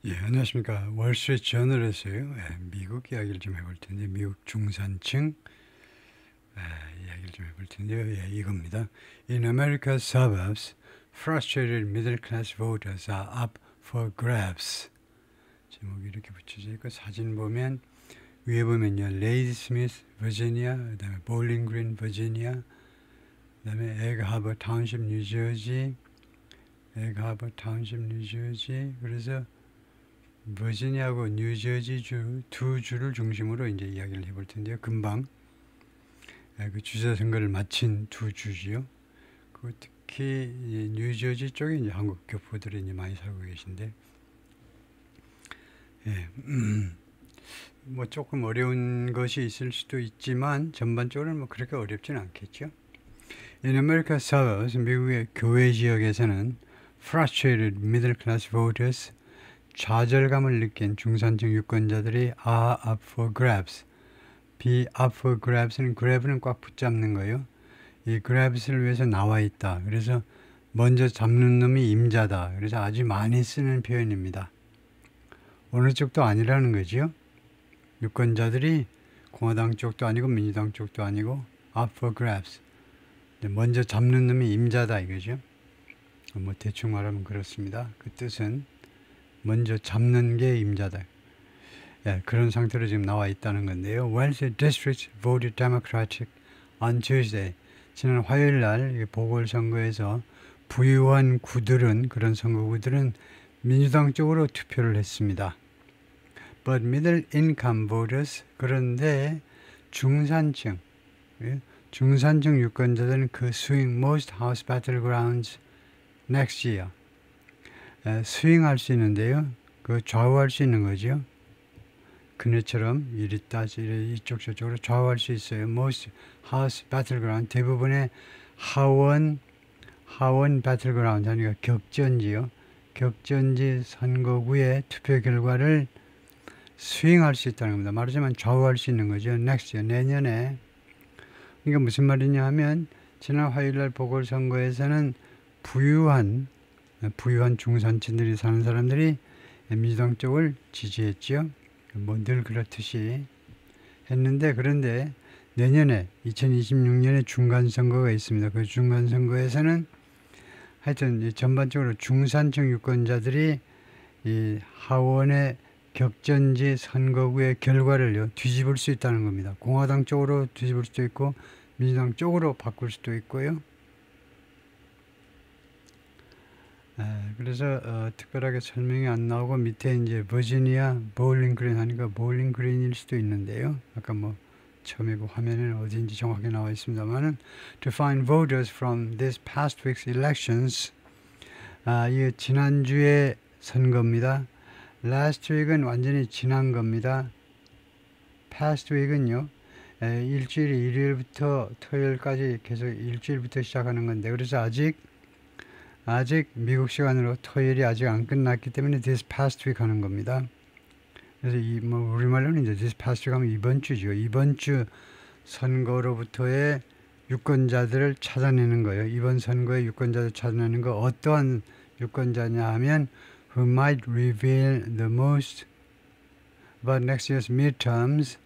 예, 안녕하십니까. 월스트리트저널에서요. 미국 이야기를 좀 해볼 텐데, 미국 중산층 이야기를 좀 해볼 텐데요. 이겁니다. In America's suburbs, frustrated middle-class voters are up for grabs. 제목이 이렇게 붙여져 있고, 사진 보면 위에 보면요, 레이디 스미스, 버지니아, 그다음에 볼링 그린, 버지니아, 그다음에 에그하버 타운십, 뉴저지, 에그하버 타운십, 뉴저지. 그래서 버지니아하고 뉴저지 주 두 주를 중심으로 이제 이야기를 해볼 텐데요. 금방 그 주재 선거를 마친 두 주지요. 그 특히 뉴저지 쪽에 이제 한국 교포들이 이제 많이 살고 계신데, 뭐 조금 어려운 것이 있을 수도 있지만 전반적으로는 뭐 그렇게 어렵지는 않겠죠. In America suburbs, 미국의 교외 지역에서는 frustrated middle class voters, 좌절감을 느낀 중산층 유권자들이 are up for grabs. be up for grabs는 grab는 꽉 붙잡는 거예요. 이 grabs를 위해서 나와 있다. 그래서 먼저 잡는 놈이 임자다. 그래서 아주 많이 쓰는 표현입니다. 어느 쪽도 아니라는 거지요. 유권자들이 공화당 쪽도 아니고 민주당 쪽도 아니고 up for grabs. 먼저 잡는 놈이 임자다 이거죠. 뭐 대충 말하면 그렇습니다. 그 뜻은 먼저 잡는 게 임자다. 그런 상태로 지금 나와 있다는 건데요. Wealthy districts voted Democratic on Tuesday. 지난 화요일 날 보궐선거에서 부유한 구들은, 그런 선거구들은 민주당 쪽으로 투표를 했습니다. But middle income voters, 그런데 중산층 유권자들은 그 swing most House battlegrounds next year. 스윙할 수 있는데요. 그 좌우할 수 있는 거죠. 그네처럼 이리 따지 이쪽 저쪽으로 좌우할 수 있어요. Most House battleground, 대부분의 하원 battleground 하니까 격전지요. 격전지 선거구의 투표 결과를 스윙할 수 있다는 겁니다. 말하자면 좌우할 수 있는 거죠. Next year, 내년에. 그러니까 무슨 말이냐 하면 지난 화요일날 보궐선거에서는 부유한 중산층들이 사는 사람들이 민주당 쪽을 지지했죠. 뭐 늘 그렇듯이 했는데, 그런데 내년에 2026년에 중간선거가 있습니다. 그 중간선거에서는 하여튼 전반적으로 중산층 유권자들이 이 하원의 격전지 선거구의 결과를요 뒤집을 수 있다는 겁니다. 공화당 쪽으로 뒤집을 수도 있고 민주당 쪽으로 바꿀 수도 있고요. 그래서 특별하게 설명이 안 나오고 밑에 이제 버지니아 볼링 그린 하니까 볼링 그린일 수도 있는데요. 아까 뭐 처음에 그 화면에는 어디인지 정확히 나와 있습니다만은 to find voters from this past week's elections. 이 지난주의 선거입니다. last week은 완전히 지난 겁니다. past week은요. 일주일이 일요일부터 토요일까지 계속 일주일부터 시작하는 건데, 그래서 아직 미국 시간으로 토요일이 아직 안 끝났기 때문에 this past week 하는 겁니다. 그래서 뭐 우리말로는 이제 this past week 하면 이번 주죠. 이번 주 선거로부터의 유권자들을 찾아내는 거예요. 이번 선거의 유권자들 찾아내는 거 어떠한 유권자냐 하면 who might reveal the most about next year's midterms,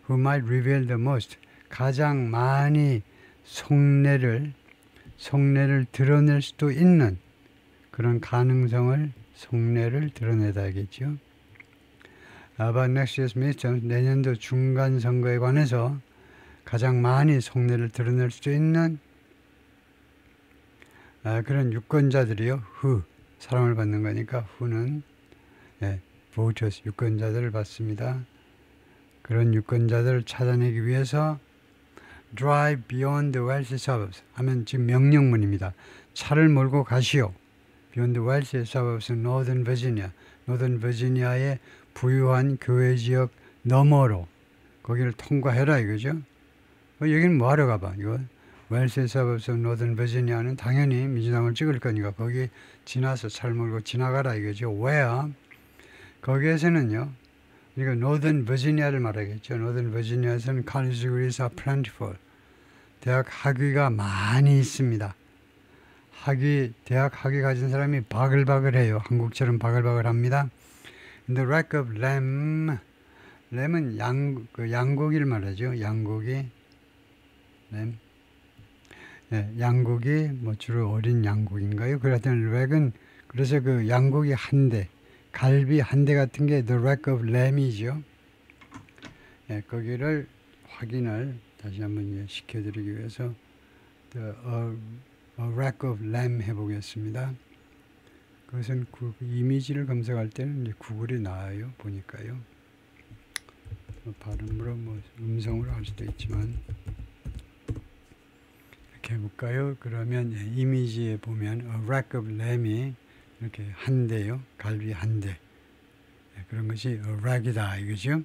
who might reveal the most, 가장 많이 속내를 드러낼 수도 있는 그런 가능성을 속내를 드러내다겠죠. About next year's midterms, 내년도 중간 선거에 관해서 가장 많이 속내를 드러낼 수 있는 그런 유권자들이요. who, 사랑을 받는 거니까 who는 voters, 유권자들을 받습니다. 그런 유권자들을 찾아내기 위해서 drive beyond the wealthy suburbs 하면 지금 명령문입니다. 차를 몰고 가시오. beyond the wealthy suburbs of Northern Virginia. Northern Virginia의 부유한 교외 지역 너머로 거기를 통과해라 이거죠. 여기는 뭐 하러 가봐 이거. wealthy suburbs of Northern Virginia는 당연히 민주당을 찍을 거니까 거기 지나서 차를 몰고 지나가라 이거죠. where 거기에서는요. 그러니까 Northern Virginia를 말하겠죠. Northern Virginia에서는 college degrees are plentiful. 대학 학위가 많이 있습니다. 대학 학위 가진 사람이 바글바글해요. 한국처럼 바글바글합니다. The rack of lamb. lam은 양고기를 말하죠. 양고기. lamb. 네, 양고기, 뭐 주로 어린 양고기인가요? 그랬더니 rack은 그래서 그 양고기 한 대, 갈비 한 대 같은 게 the rack of lamb이죠. 네, 거기를 확인을 다시 한번 시켜드리기 위해서 a rack of lamb 해보겠습니다. 그것은 이미지를 검색할 때는 이제 구글이 나와요. 보니까요. 발음으로 뭐 음성으로 할 수도 있지만 이렇게 해볼까요? 그러면 이미지에 보면 a rack of lamb이 이렇게 한 대요. 갈비 한 대. 그런 것이 a rack이다 이거죠.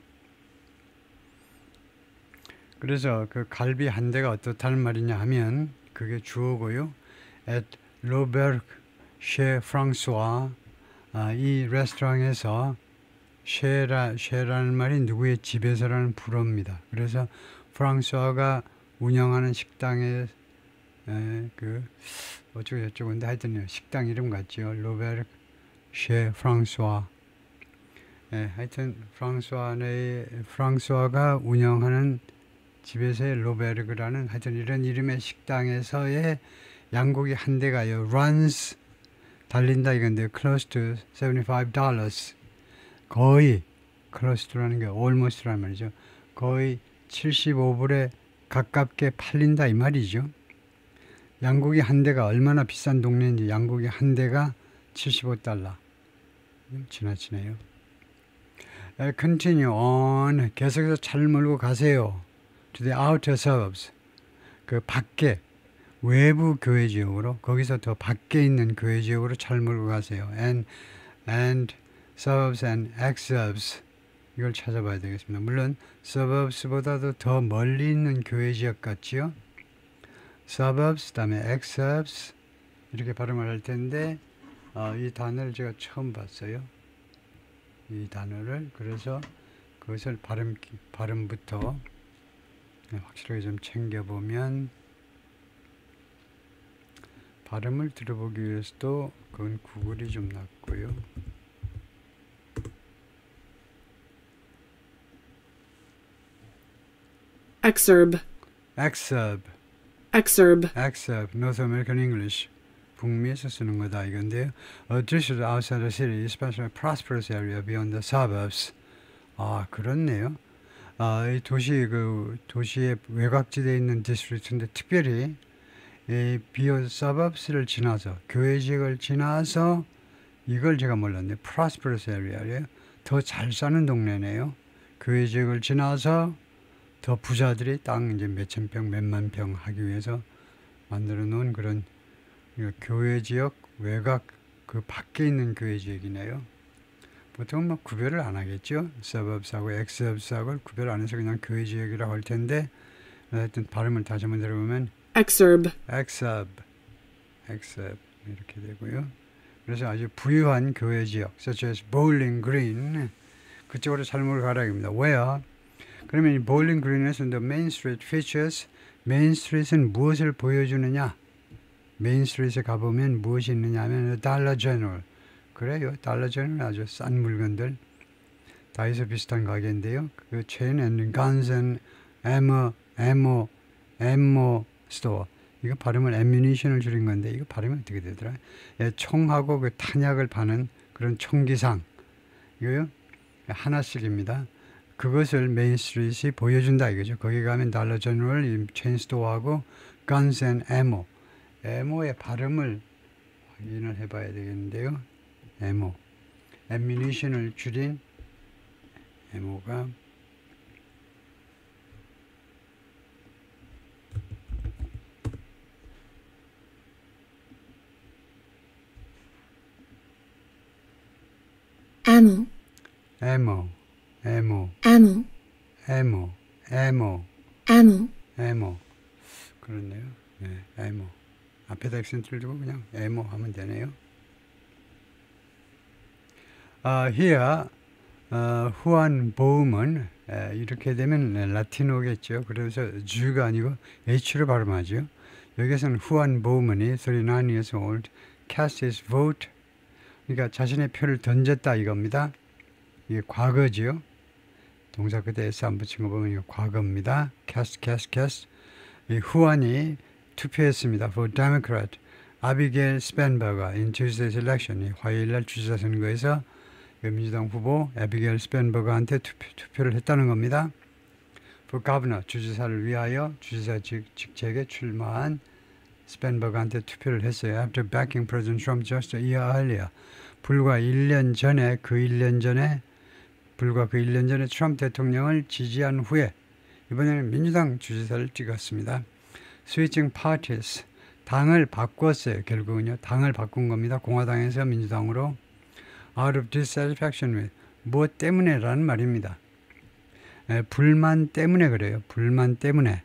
그래서 그 갈비 한 대가 어떻다는 말이냐 하면 그게 주어고요. at l'auberge chez François 이 레스토랑에서 쉐라는 말이 누구의 집에서라는 불어입니다. 그래서 프랑스와가 운영하는 식당에 그 어쩌고 저쩌고인데 하여튼 식당 이름 같죠. 로베르 쉐 프랑스와. 하여튼 프랑스와가 운영하는 집에서의 로베르그라는 하여튼 이런 이름의 식당에서의 양고기 한 대가요. runs 달린다 이건데 close to $75 거의 close to라는 게 almost라는 말이죠. 거의 75불에 가깝게 팔린다 이 말이죠. 양고기 한 대가 얼마나 비싼 동네인지 양고기 한 대가 $75. 지나치네요. Continue on. 계속해서 차를 몰고 가세요. To the outer suburbs. 그 밖에 외부 교회 지역으로 거기서 더 밖에 있는 교회 지역으로 차를 몰고 가세요. And suburbs and exurbs 이걸 찾아봐야 되겠습니다. 물론 suburbs보다도 더 멀리 있는 교회 지역 같지요. suburbs 다음에 exurbs 이렇게 발음을 할 텐데 이 단어를 제가 처음 봤어요. 이 단어를 그래서 그것을 발음부터 확실하게 좀 챙겨보면 발음을 들어보기 위해서도 그건 구글이 좀 낫고요. Exurb. exurb. Exurb. exurb. North American English. 북미에서 쓰는 거다 이건데요. A district outside the city, especially a prosperous area beyond the suburbs. 그렇네요. 이 도시의 외곽지대에 있는 디스트릭트인데 특별히 이 beyond suburbs를 지나서 교회 지역을 지나서 이걸 제가 몰랐네요. prosperous area예요. 더 잘 사는 동네네요. 교회 지역을 지나서 더 부자들이 땅 이제 몇천 평, 몇만 평 하기 위해서 만들어 놓은 그런 교회 지역 외곽 그 밖에 있는 교회 지역이네요. 보통 뭐 구별을 안 하겠죠. suburbs하고 exurbs하고 구별 안 해서 그냥 교회 지역이라고 할 텐데 하여튼 발음을 다시 한번 들어보면 Exurb. exurb 이렇게 되고요. 그래서 아주 부유한 교회 지역, such as Bowling Green 그쪽으로 잘못 가라 입니다. Where? 그러면 이 Bowling Green에서 the Main Street features 메인 스트리트는 무엇을 보여주느냐? 메인 스트리트에 가보면 무엇이 있느냐 하면 달러 제너럴. 그래요. 달러 제너럴 아주 싼 물건들. 다이소 비슷한 가게인데요. 그 체인은 Guns and Ammo 스토어. 이거 발음을 ammunition을 줄인 건데 이거 발음이 어떻게 되더라? 총하고 그 탄약을 파는 그런 총기상. 이거요. 하나씩입니다. 그것을 메인 스트리트이 보여준다 이거죠. 거기 가면 달러 제너럴, 체인 스토어하고 Guns and Ammo. ammo의 발음을 확인을 해봐야 되겠는데요. ammo. ammunition을 줄인 ammo가 Ammo. ammo. Ammo. ammo. Ammo. ammo. 그렇네요. 네, ammo. 앞에다 액센트를 두고 그냥 ammo 하면 되네요. here 후안 보음은 이렇게 되면 라틴어겠죠. 그래서 G가 아니고 H로 발음하죠. 여기서는 후안 보음은이 39 years old cast his vote 그러니까 자신의 표를 던졌다 이겁니다. 이게 과거지요. 동사 끝에 s 안 붙인 거 보면 이거 과거입니다. cast. 이 후안이 투표했습니다. for Democrat 아비게일 스펜버거 in Tuesday's election. 이 화요일날 주지사 선거에서 민주당 후보 아비게일 스펜버거한테 투표를 했다는 겁니다. for Governor 주지사를 위하여 주지사 직책에 출마한 스펜버거한테 투표를 했어요. After backing President Trump just a year earlier. 불과 1년 전에 트럼프 대통령을 지지한 후에 이번에는 민주당 주지사를 찍었습니다. Switching parties. 당을 바꿨어요. 결국은요. 당을 바꾼 겁니다. 공화당에서 민주당으로. Out of dissatisfaction with. 무엇 때문에라는 말입니다. 불만 때문에 그래요. 불만 때문에.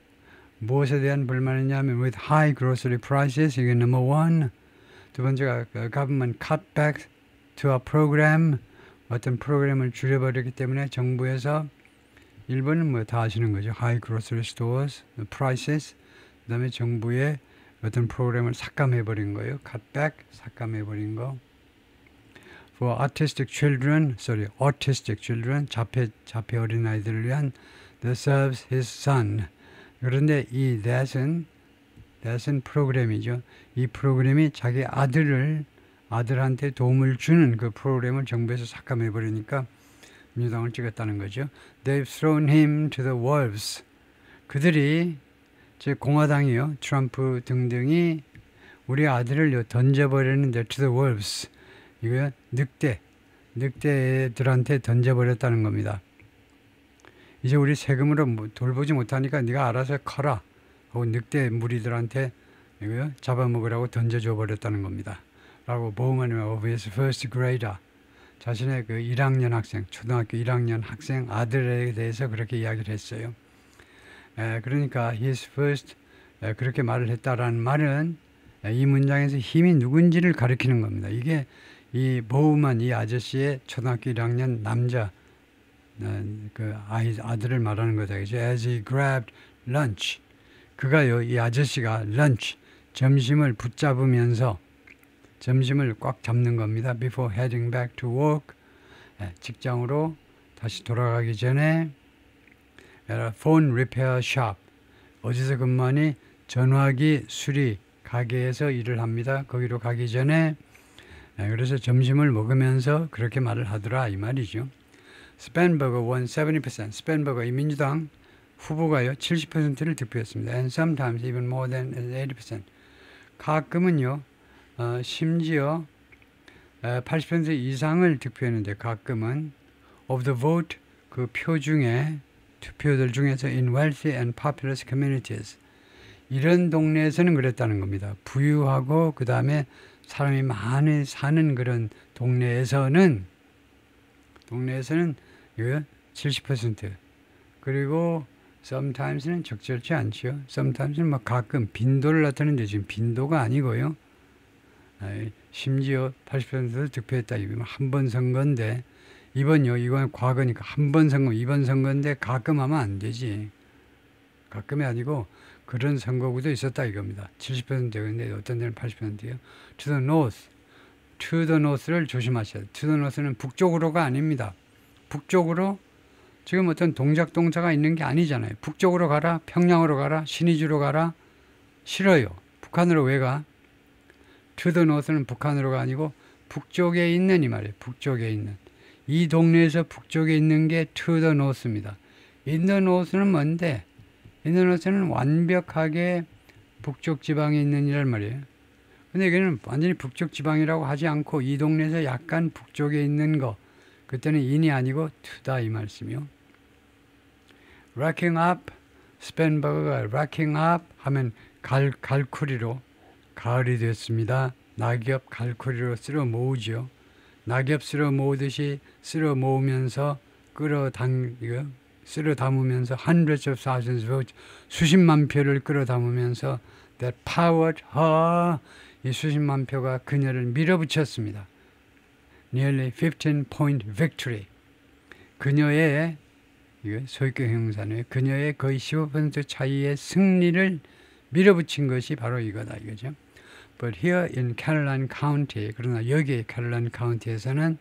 무엇에 대한 불만이냐면 with high grocery prices. 이게 number one. 두 번째가 government cutback to a program. 어떤 프로그램을 줄여버렸기 때문에 정부에서 1번은 뭐 다 아시는 거죠. high grocery stores, prices. 그 다음에 정부의 어떤 프로그램을 삭감해버린 거예요. cutback, 삭감해버린 거. For autistic children, 자폐 어린아이들을 위한 that serves his son. 그런데 이 that은 프로그램이죠. 이 프로그램이 자기 아들한테 도움을 주는 그 프로그램을 정부에서 삭감해버리니까 민주당을 찍었다는 거죠. They've thrown him to the wolves. 그들이, 즉 공화당이요, 트럼프 등등이 우리 아들을 던져버렸는데 to the wolves. 이거요, 늑대들한테 던져버렸다는 겁니다. 이제 우리 세금으로 돌보지 못하니까 네가 알아서 커라 하고 늑대 무리들한테 이거요, 잡아먹으라고 던져줘 버렸다는 겁니다. 라고 보우먼 of his first grader, 자신의 그 1학년 학생, 초등학교 1학년 학생 아들에 대해서 그렇게 이야기를 했어요. 그러니까 his first, 그렇게 말을 했다라는 말은 이 문장에서 힘이 누군지를 가리키는 겁니다. 이게 이 보우먼, 이 아저씨의 초등학교 1학년 남자 그 아들을 말하는 거다. 그죠? As he grabbed lunch, 그가요, 이 아저씨가 lunch, 점심을 붙잡으면서 점심을 꽉 잡는 겁니다. Before heading back to work, 직장으로 다시 돌아가기 전에 phone repair shop, 어디서 근무하니? 전화기 수리 가게에서 일을 합니다. 거기로 가기 전에 그래서 점심을 먹으면서 그렇게 말을 하더라 이 말이죠. 스펜버거 won 70%. 스펜버거 이 민주당 후보가요 70%를 득표했습니다. And sometimes even more than 80%. 가끔은요 심지어 80% 이상을 득표했는데 가끔은 of the vote, 그 표 중에 투표들 중에서 in wealthy and populous communities, 이런 동네에서는 그랬다는 겁니다. 부유하고 그 다음에 사람이 많이 사는 그런 동네에서는 이거 70%. 그리고 sometimes는 적절치 않죠. sometimes는 막 가끔 빈도를 나타내는데 지금 빈도가 아니고요. 심지어 80%를 득표했다. 이건 한 번 선거인데 이건 과거니까 한 번 선거, 이번 선거인데 가끔 하면 안 되지. 가끔이 아니고 그런 선거구도 있었다 이겁니다. 70%인데 어떤 데는 80%예요. To the north. To the north를 조심하셔야 돼요. To the north는 북쪽으로가 아닙니다. 북쪽으로 지금 어떤 동작가 있는 게 아니잖아요. 북쪽으로 가라, 평양으로 가라, 신의주로 가라. 싫어요. 북한으로 왜 가? To the north는 북한으로가 아니고 북쪽에 있는 이 말이에요. 북쪽에 있는. 이 동네에서 북쪽에 있는 게 to the north입니다. In the north는 뭔데? In the north는 완벽하게 북쪽 지방에 있는 이란 말이에요. 근데 여기는 완전히 북쪽 지방이라고 하지 않고 이 동네에서 약간 북쪽에 있는 거. 그때는 in이 아니고 to다 이 말씀이요. racking up, 스펜버거가 racking up 하면 갈쿠리로 가을이 됐습니다. 낙엽 갈쿠리로 쓸어 모으죠. 낙엽 쓸어 모으듯이 쓸어 모으면서 쓸어 담으면서 hundreds of thousands of votes, 수십만 표를 끌어 담으면서 that powered her, 이 수십만 표가 그녀를 밀어붙였습니다. Nearly 15-point victory. 그녀의 소유격 형사는 그녀의 거의 15% 차이의 승리를 밀어붙인 것이 바로 이거다 이거죠. But here in Caroline County, 그러나 여기 캐롤라인 카운티에서는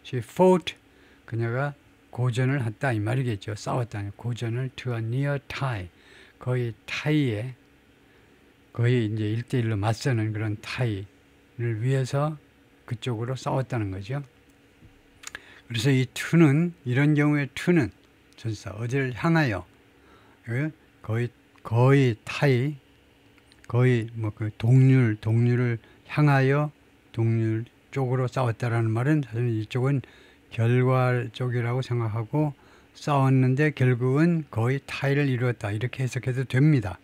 she fought 그녀가 고전을 했다 이 말이겠죠. 싸웠다. 고전을 to a near tie. 거의 타이에 거의 이제 1대1로 맞서는 그런 타이를 위해서 그쪽으로 싸웠다는 거죠. 그래서 이 to는 이런 경우에 to는 전사 어디를 향하여 거의 타이 거의 뭐 그 동률을 향하여 동률 쪽으로 싸웠다라는 말은 사실 이쪽은 결과 쪽이라고 생각하고 싸웠는데 결국은 거의 타이를 이루었다 이렇게 해석해도 됩니다.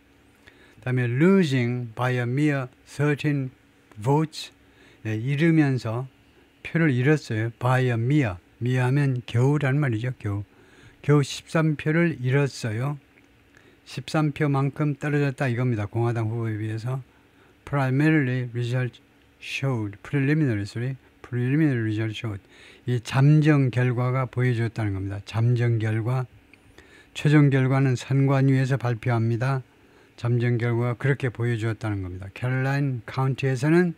다음에 losing by a mere 13 votes 잃으면서 표를 잃었어요. by a mere 하면 겨우라는 말이죠. 겨우 13표를 잃었어요. 13표만큼 떨어졌다 이겁니다. 공화당 후보에 비해서 preliminary result showed preliminary result showed 이 잠정 결과가 보여줬다는 겁니다. 잠정 결과 최종 결과는 선관위에서 발표합니다. 잠정 결과가 그렇게 보여주었다는 겁니다. 캐롤라인 카운티에서는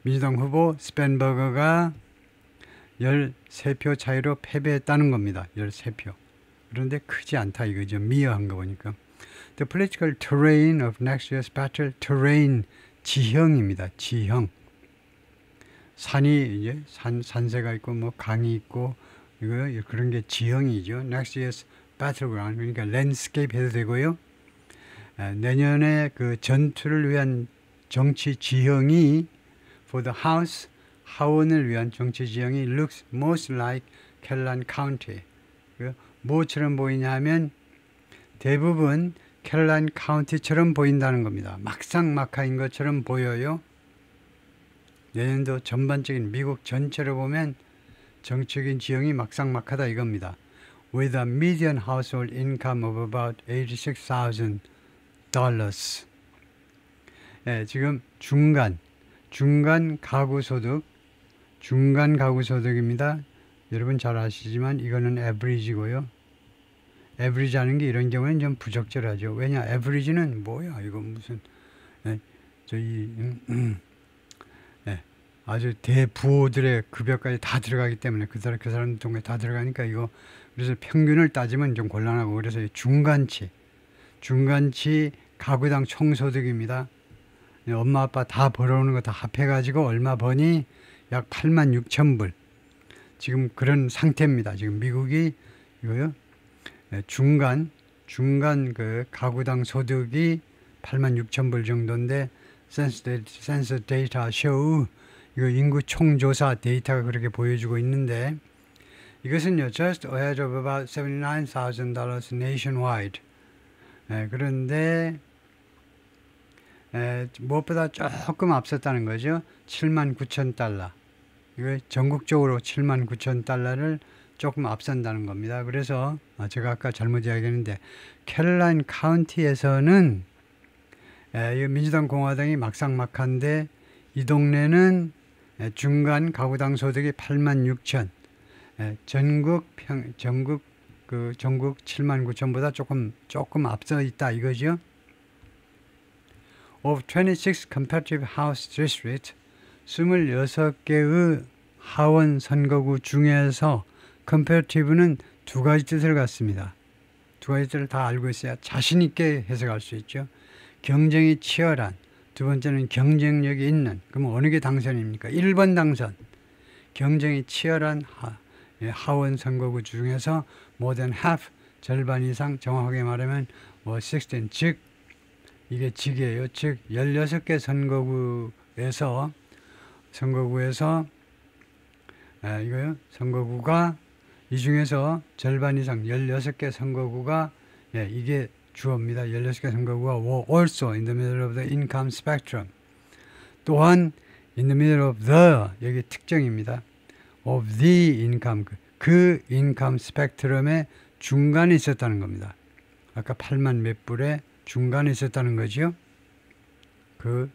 민주당 후보 스펜버거가 13표 차이로 패배했다는 겁니다. 13표. 그런데 크지 않다 이거죠. 미어한 거 보니까. The political terrain of next year's battle, terrain, 지형입니다. 지형. 산이 이제 산세가 있고 뭐 강이 있고 이거 그런 게 지형이죠. Next year's battleground 그러니까 landscape 해도 되고요. 내년에 그 전투를 위한 정치 지형이 for the house 하원을 위한 정치 지형이 looks most like 캐롤라인 카운티. 뭐처럼 보이냐 하면 대부분 캐롤라인 카운티처럼 보인다는 겁니다. 막상막하인 것처럼 보여요. 내년도 전반적인 미국 전체로 보면 정치적인 지형이 막상막하다 이겁니다. With a median household income of about $86,000. 지금 중간 가구소득입니다. 여러분 잘 아시지만 이거는 average고요. average 하는 게 이런 경우에는 좀 부적절하죠. 왜냐, average는 뭐야? 이거 무슨 아주 대부호들의 급여까지 다 들어가기 때문에 그 사람 동네 다 들어가니까 이거 그래서 평균을 따지면 좀 곤란하고 그래서 중간치 가구당 총소득입니다. 엄마 아빠 다 벌어오는 거 다 합해가지고 얼마 버니 약 86,000불. 지금 그런 상태입니다. 지금 미국이 이거요. 중간 그 가구당 소득이 86,000불 정도인데 센서 데이터 쇼 이거 인구 총조사 데이터가 그렇게 보여주고 있는데 이것은요 just ahead of about $79,000 nationwide. 그런데 무엇보다 조금 앞섰다는 거죠. 79,000달러. 이거 전국적으로 79,000달러를 조금 앞선다는 겁니다. 그래서 제가 아까 잘못 이야기했는데 캐롤라인 카운티에서는 민주당 공화당이 막상막한데 이 동네는 중간 가구당 소득이 86,000. 전국 79,000보다 조금 앞서 있다 이거죠. Of 26 competitive house districts 26개의 하원 선거구 중에서 comparative는 두 가지 뜻을 갖습니다. 두 가지 뜻을 다 알고 있어야 자신 있게 해석할 수 있죠. 경쟁이 치열한, 두 번째는 경쟁력이 있는. 그럼 어느 게 당선입니까? 1번 당선. 경쟁이 치열한 하원 선거구 중에서 more than half, 절반 이상, 정확하게 말하면 16, 즉 이게 직이에요. 즉 16개 선거구에서 이거요. 선거구가 이 중에서 절반 이상 16개 선거구가 이게 주어입니다. 16개 선거구가 were also in the middle of the income spectrum. 또한 in the middle of the 여기 특정입니다. of the income 그 인컴 스펙트럼의 중간에 있었다는 겁니다. 아까 8만 몇 불의 중간에 있었다는 거죠. 그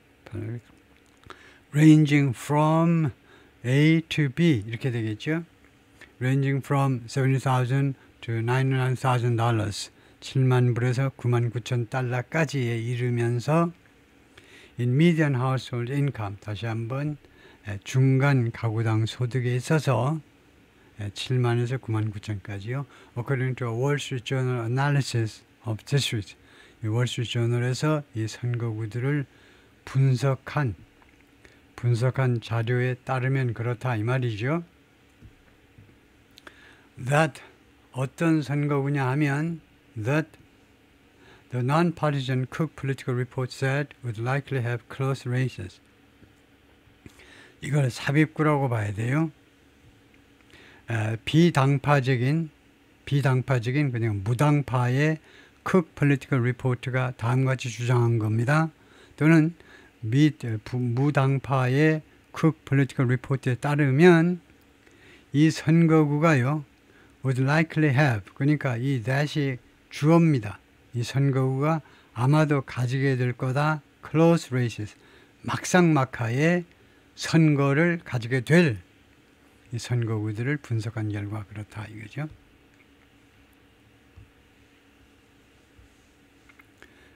ranging from A to B 이렇게 되겠죠. ranging from $70,000 to $99,000 7만 불에서 99,000달러까지에 이르면서 in median household income 다시 한번 중간 가구당 소득에 있어서 7만에서 9만 9천까지요. According to a Wall Street Journal analysis of districts. 이 월스트리트저널에서 이 선거구들을 분석한 자료에 따르면 그렇다 이 말이죠. That 어떤 선거구냐 하면 that the non-partisan Cook political report said would likely have close races. 이걸 삽입구라고 봐야 돼요. 비당파적인 그냥 무당파의 Cook political report가 다음과 같이 주장한 겁니다. 또는 무당파의 Cook political report에 따르면 이 선거구가요 would likely have, 그러니까 이 that이 주어입니다. 이 선거구가 아마도 가지게 될 거다. close races, 막상막하의 선거를 가지게 될 이 선거구들을 분석한 결과 그렇다 이거죠.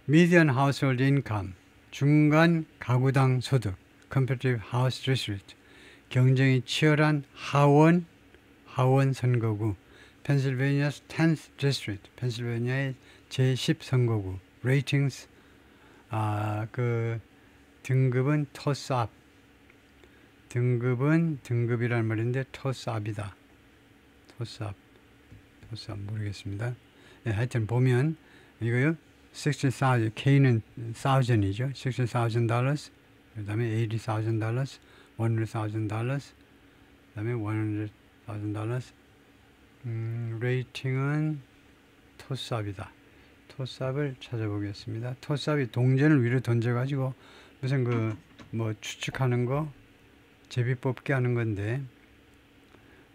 Median household income, 중간 가구당 소득, competitive house district, 경쟁이 치열한 하원 선거구, Pennsylvania's 10th district, 펜실베니아의 제10 선거구, ratings, 그 등급은 토스압, 등급이라는 말인데 토스압이다. 토스압 모르겠습니다. 네, 하여튼 보면 이거요. 60,000, K는 1000이죠. $60,000, 그 다음에 $80,000, $100,000, 그 다음에 $100,000. 레이팅은 토스압이다. 토스압을 찾아보겠습니다. 토스압이 동전을 위로 던져가지고 무슨 그 뭐 추측하는 거, 제비 뽑기 하는 건데,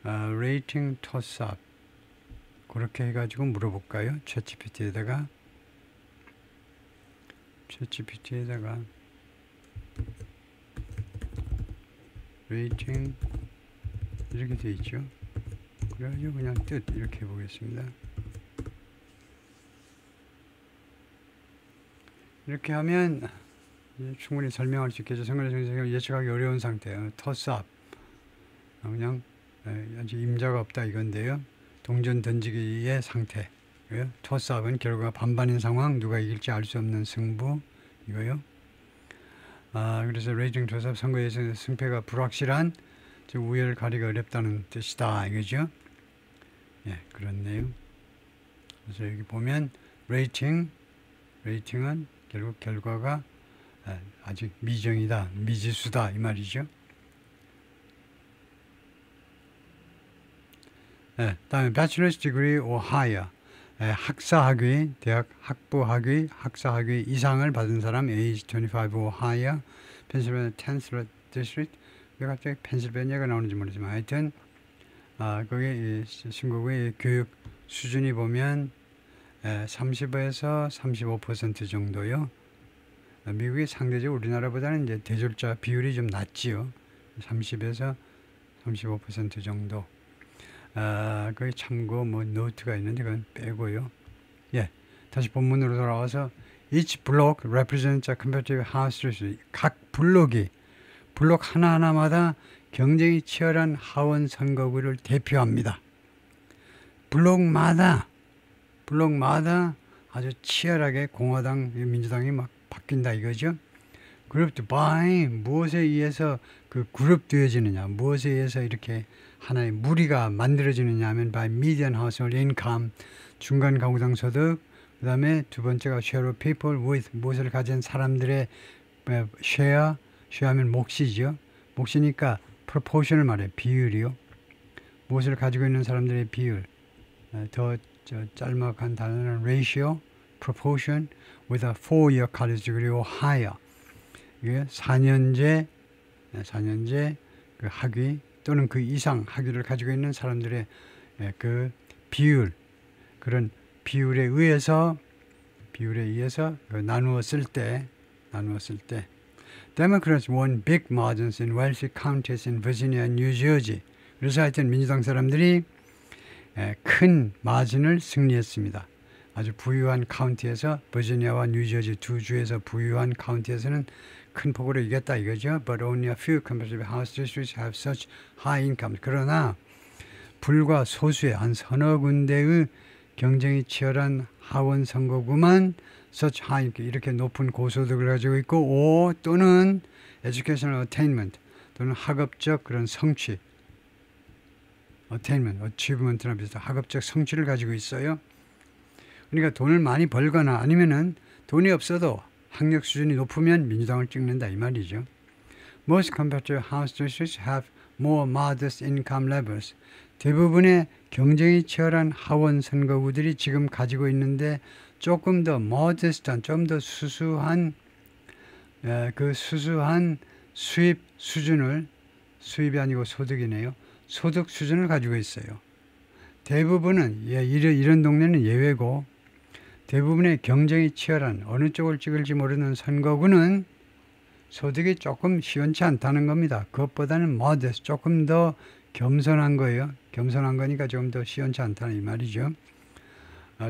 레이팅 토스압. 그렇게 해가지고 물어볼까요? 챗GPT에다가 레이팅 이렇게 돼 있죠. 그래가지고 그냥 뜻 이렇게 해보겠습니다. 이렇게 하면 충분히 설명할 수 있겠죠. 선거의 정책을 예측하기 어려운 상태예요. 토스압. 그냥 아직 임자가 없다 이건데요. 동전 던지기의 상태. 토스압은 결과가 반반인 상황, 누가 이길지 알 수 없는 승부 이거요. 그래서 레이팅 토스압 선거에서 승패가 불확실한, 즉 우열을 가리기 어렵다는 뜻이다 이거죠. 예, 그렇네요. 그래서 여기 보면 레이팅은 결국 결과가 아직 미정이다, 미지수다 이 말이죠. 네, 다음에 Bachelor's Degree or Higher, 학사학위, 대학 학부학위, 학사학위 이상을 받은 사람, age 25 or higher, Pennsylvania 10th District. 왜 갑자기 펜실베니아가 나오는지 모르지만 하여튼 거기 신고구의 교육 수준이 보면 30에서 35% 정도요. 미국이 상대적으로 우리나라보다는 이제 대졸자 비율이 좀 낮지요. 30에서 35% 정도. 거기 참고 뭐 노트가 있는데 그건 빼고요. 예, 다시 본문으로 돌아와서 each block represents a competitive house district. 각 블록 하나하나마다 경쟁이 치열한 하원 선거구를 대표합니다. 블록마다 아주 치열하게 공화당, 민주당이 막 바뀐다 이거죠. 그룹 by 무엇에 의해서 그 그룹되어지느냐, 무엇에 의해서 이렇게 하나의 무리가 만들어지느냐 하면 by median household income, 중간 가구당 소득, 그 다음에 두 번째가 share of people with, 무엇을 가진 사람들의 share하면 몫이죠. 몫이니까 proportion을 말해, 비율이요. 무엇을 가지고 있는 사람들의 비율. 더 짤막한 단어는 ratio, proportion with a 4-year college degree or higher. 이게 4년제 그 학위 또는 그 이상 학위를 가지고 있는 사람들의 그 비율, 그런 비율에 의해서 나누었을 때 Democrats won big margins in wealthy counties in Virginia and New Jersey. 그래서 하여튼 민주당 사람들이 큰 마진을 승리했습니다. 아주 부유한 카운티에서, 버지니아와 뉴저지 두 주에서 부유한 카운티에서는 큰 폭으로 이겼다 이거죠. But only a few competitive house districts have such high income. 그러나 불과 소수의 한 서너 군데의 경쟁이 치열한 하원 선거구만 such high 이렇게 높은 고소득을 가지고 있고 or 또는 educational attainment 또는 학업적 그런 성취 attainment, achievement나 비슷한 학업적 성취를 가지고 있어요. 그러니까 돈을 많이 벌거나 아니면은 돈이 없어도 학력 수준이 높으면 민주당을 찍는다 이 말이죠. Most competitive House districts have more modest income levels. 대부분의 경쟁이 치열한 하원 선거구들이 지금 가지고 있는데 조금 더 modest한, 좀 더 수수한 그 수수한 수입 수준을 수입이 아니고 소득이네요. 소득 수준을 가지고 있어요. 대부분은 이런 동네는 예외고 대부분의 경쟁이 치열한 어느 쪽을 찍을지 모르는 선거구는 소득이 조금 시원치 않다는 겁니다. 그것보다는 modest, 조금 더 겸손한 거예요. 겸손한 거니까 좀 더 시원치 않다는 이 말이죠.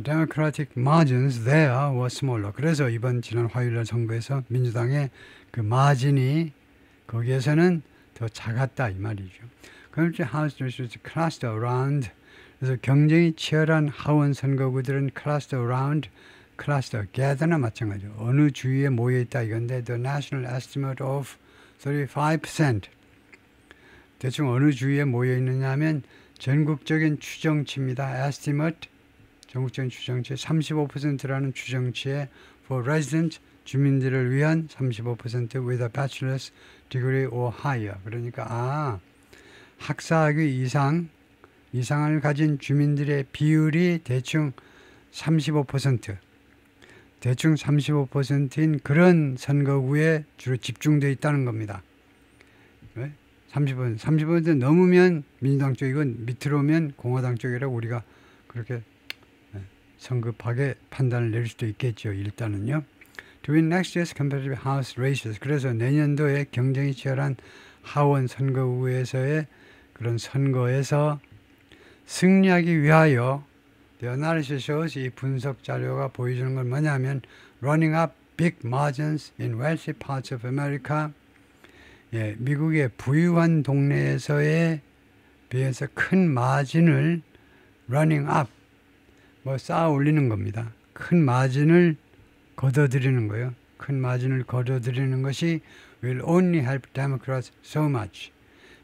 Democratic margins there were smaller. 그래서 이번 지난 화요일 선거에서 민주당의 그 마진이 거기에서는 더 작았다 이 말이죠. 그럼 이제 House districts cluster around. 그래서 경쟁이 치열한 하원 선거구들은 cluster around, cluster, gather나 마찬가지죠. 어느 주위에 모여 있다 이건데 the national estimate of 35%. 대충 어느 주위에 모여 있느냐 하면 전국적인 추정치입니다. estimate, 전국적인 추정치 35%라는 추정치에 for residents, 주민들을 위한 35% with a bachelor's degree or higher. 그러니까 학사학위 이상을 가진 주민들의 비율이 대충 35%, 대충 35%인 그런 선거구에 주로 집중되어 있다는 겁니다. 30% 넘으면 민주당 쪽이고 밑으로 오면 공화당 쪽이라고 우리가 그렇게 성급하게 판단을 내릴 수도 있겠죠. 일단은요. To win next year's competitive House races. 그래서 내년도에 경쟁이 치열한 하원 선거구에서의 그런 선거에서 승리하기 위하여 The analysis shows 이 분석 자료가 보여주는 건 뭐냐면 running up big margins in wealthy parts of America. 미국의 부유한 동네에서에 비해서 큰 마진을 running up, 쌓아 올리는 겁니다. 큰 마진을 걷어들이는 거예요. 큰 마진을 걷어들이는 것이 will only help Democrats so much.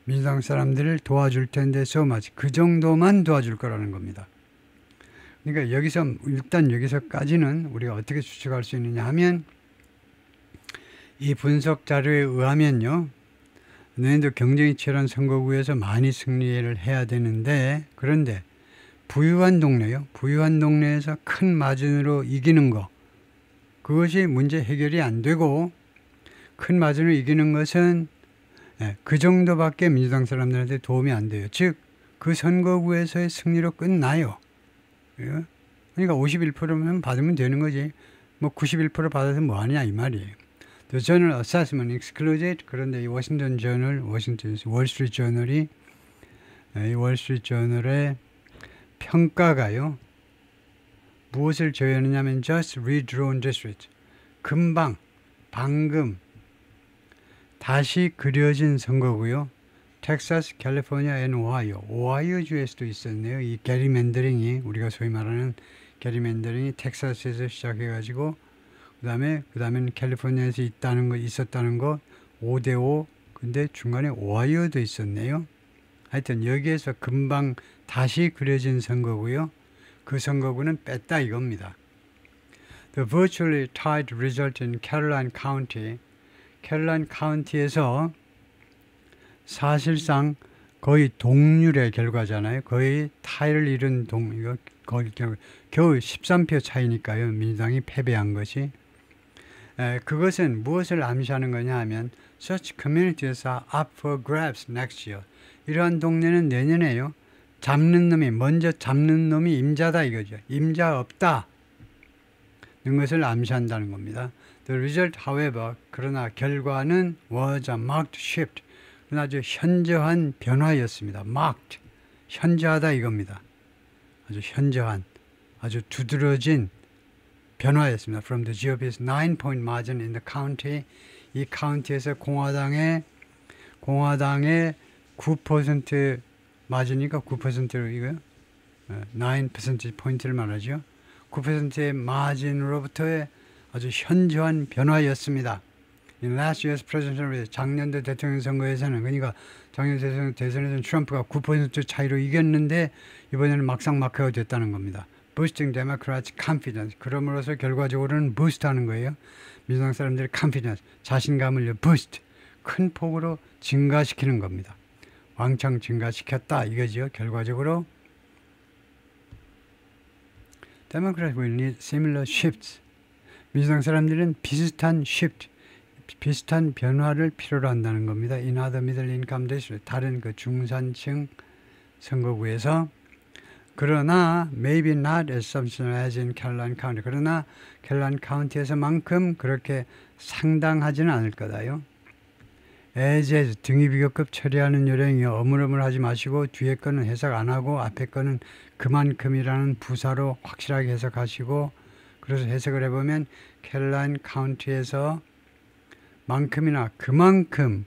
민주당 사람들을 도와줄 텐데 so much. 그 정도만 도와줄 거라는 겁니다. 그러니까 일단 여기서까지는 우리가 어떻게 추측할 수 있느냐 하면 이 분석 자료에 의하면요. 내년도 경쟁이 치열한 선거구에서 많이 승리를 해야 되는데 그런데 부유한 동네요. 부유한 동네에서 큰 마진으로 이기는 거. 그것이 문제 해결이 안 되고 큰 마진으로 이기는 것은 그 정도밖에 민주당 사람들한테 도움이 안 돼요. 즉, 그 선거구에서의 승리로 끝나요. 그러니까 51%면 받으면 되는 거지. 91% 받아서 뭐하냐 이 말이에요. The Journal Assessment Excluded. 그런데 이 워싱턴 저널, 월스트리트 저널이 이 월스트리트 저널의 평가가요. 무엇을 제외하느냐면 just redrawn district. 방금 다시 그려진 선거고요. 텍사스, 캘리포니아, 앤 오하이오 주에서도 있었네요. 이 게리맨더링이 우리가 소위 말하는 게리맨더링이 텍사스에서 시작해가지고 그다음에는 캘리포니아에서 있었다는 거 5대5. 근데 중간에 오하이오도 있었네요. 하여튼 여기에서 금방 다시 그려진 선거고요. 그 선거구는 뺐다 이겁니다. The virtually tied result in Caroline County. 캐롤라인 카운티에서 사실상 거의 동률의 결과잖아요. 거의 타이를 잃은 겨우 13표 차이니까요. 민주당이 패배한 것이. 그것은 무엇을 암시하는 거냐 하면 such communities are up for grabs next year. 이러한 동네는 내년에요. 먼저 잡는 놈이 임자다 이거죠. 임자 없다. 이런 것을 암시한다는 겁니다. The result, however, 그러나 결과는 was a marked shift. 아주 현저한 변화였습니다. marked, 현저하다 이겁니다. 아주 현저한, 아주 두드러진 변화였습니다. From the GOP's 9-point margin in the county, 이 카운티에서 공화당의 9% 마진이니까 9%로 이거요. 9% 포인트를 말하죠. 9%의 마진으로부터의 아주 현저한 변화였습니다. In last year's presidential race, 작년도 대통령 선거에서는, 그러니까 작년 대선에서는 트럼프가 9% 차이로 이겼는데 이번에는 막상 막혀가 됐다는 겁니다. Boosting Democrats' confidence. 그럼으로써 결과적으로는 부스트하는 거예요. 민주당 사람들의 confidence, 자신감을 boost, 큰 폭으로 증가시키는 겁니다. 왕창 증가시켰다 이거죠. 결과적으로 Democrats will need similar shifts. 민주당 사람들은 비슷한 shift, 비슷한 변화를 필요로 한다는 겁니다. In other middle income districts, 다른 그 중산층 선거구에서. 그러나 maybe not as substantial as in Caroline County. 그러나 캐롤라인 카운티에서만큼 그렇게 상당하지는 않을 거다요. as 등위비교급 처리하는 요령이요. 어물어물하지 마시고 뒤에 거는 해석 안 하고 앞에 거는 그만큼이라는 부사로 확실하게 해석하시고, 그래서 해석을 해보면 캐롤라인 카운티에서 만큼이나 그만큼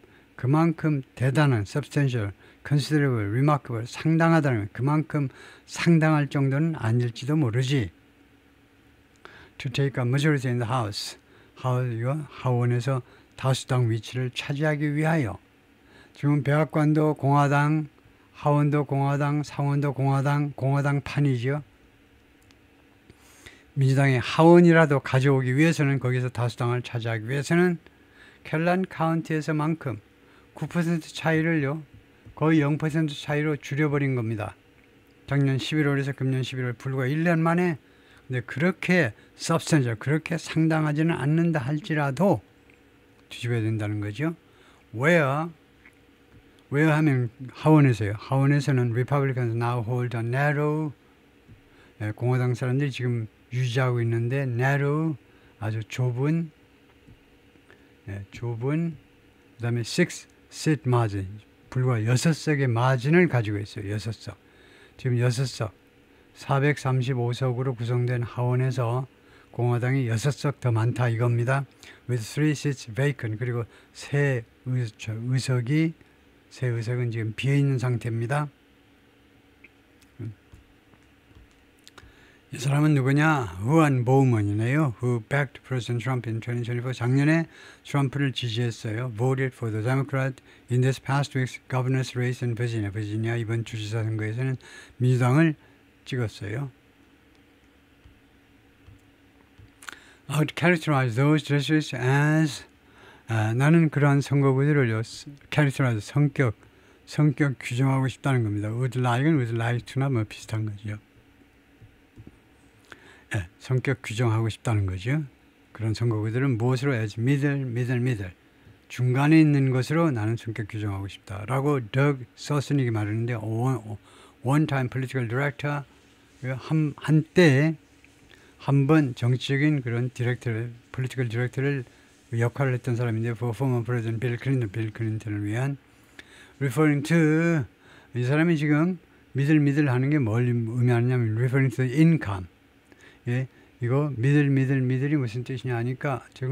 대단한 substantial, considerable, remarkable, 상당하다는, 그만큼 상당할 정도는 아닐지도 모르지. To take a majority in the House. 하원에서 다수당 위치를 차지하기 위하여. 지금 백악관도 공화당, 하원도 공화당, 상원도 공화당 판이죠. 민주당의 하원이라도 가져오기 위해서는, 거기서 다수당을 차지하기 위해서는 캐롤라인 카운티에서만큼 9% 차이를요, 거의 0% 차이로 줄여버린 겁니다. 작년 11월에서 금년 11월 불과 1년 만에. 근데 그렇게 substantial, 그렇게 상당하지는 않는다 할지라도 뒤집어야 된다는 거죠. Where 하면 하원에서요. 하원에서는 Republicans now hold a narrow, 공화당 사람들이 지금 유지하고 있는데 narrow, 아주 좁은, 그 다음에 6-seat margin, 불과 6석의 마진을 가지고 있어요. 6석. 지금 6석, 435석으로 구성된 하원에서 공화당이 6석 더 많다 이겁니다. With 3 seats vacant. 그리고 새 의석은 지금 비어있는 상태입니다. 이 사람은 누구냐? 후안 보우먼이네요. Who backed President Trump in 2024. 작년에 트럼프를 지지했어요. Voted for the Democrat in this past week's governor's race in Virginia. 버지니아 이번 주지사 선거에서는 민주당을 찍었어요. I would characterize those districts as, 나는 그러한 선거구들을 characterize, 성격 규정하고 싶다는 겁니다. would like은 would like to나 뭐 비슷한 거죠. 성격 규정하고 싶다는 거죠. 그런 선거구들은 무엇으로 as middle, 중간에 있는 것으로 나는 성격 규정하고 싶다라고 덕 서스닉이 말했는데, one-time political director, 한때 한번 정치적인 그런 political director를 역할을 했던 사람인데, for former president 빌 클린턴을 위한, referring to, 이 사람이 지금 middle 하는 게 뭘 의미하느냐면 referring to income. 이거 middle이 무슨 뜻이냐 하니까 제가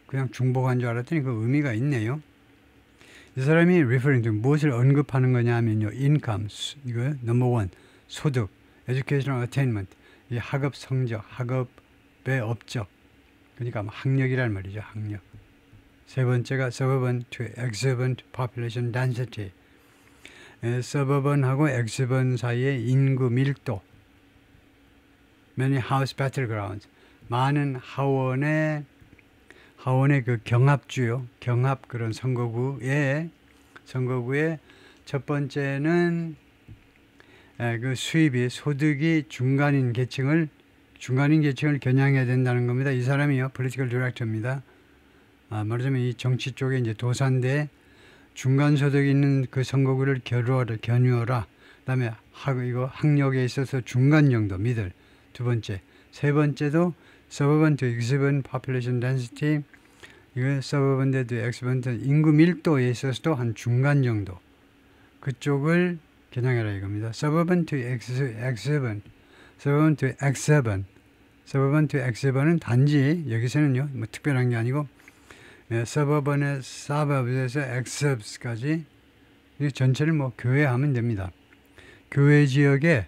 그냥 중복한 줄 알았더니 그 의미가 있네요. 이 사람이 referring to 무엇을 언급하는 거냐 하면요, income, 이거 number one, 소득, educational attainment, 이 학업 성적, 학업의 업적, 그러니까 학력이란 말이죠. 학력. 세 번째가 suburban to exurban population density. suburban하고 exurban 사이의 인구 밀도. Many house battlegrounds. 많은 하원의 그 경합주요, 경합 그런 선거구의 첫 번째는 그 수입이, 소득이 중간인 계층을 겨냥해야 된다는 겁니다. 이 사람이요, political director입니다. 말하자면 이 정치 쪽에 이제 도산대 중간 소득이 있는 그 선거구를 겨누어라. 그다음에 학력에 있어서 중간 정도, middle. 두 번째, 세 번째도 suburban to exurban population density. 이거 suburban to exurban 인구 밀도에 있어서도 한 중간 정도. 그쪽을 겨냥해라 이겁니다. suburban to exurban. suburban to exurban은 단지 여기서는요, 뭐 특별한 게 아니고 suburban에서 exurbs까지 이 전체를 뭐 교회하면 됩니다. 교외 지역에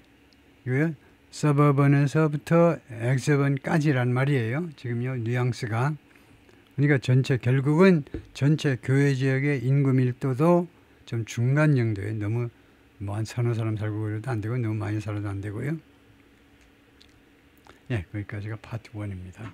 이거요 서버번에서부터 엑서번까지란 말이에요. 지금요 뉘앙스가. 그러니까 결국은 전체 교외 지역의 인구 밀도도 좀 중간 정도에 너무 뭐 한 서너 사람 살고 그래도 안 되고 너무 많이 살아도 안 되고요. 예, 거기까지가 파트 1입니다.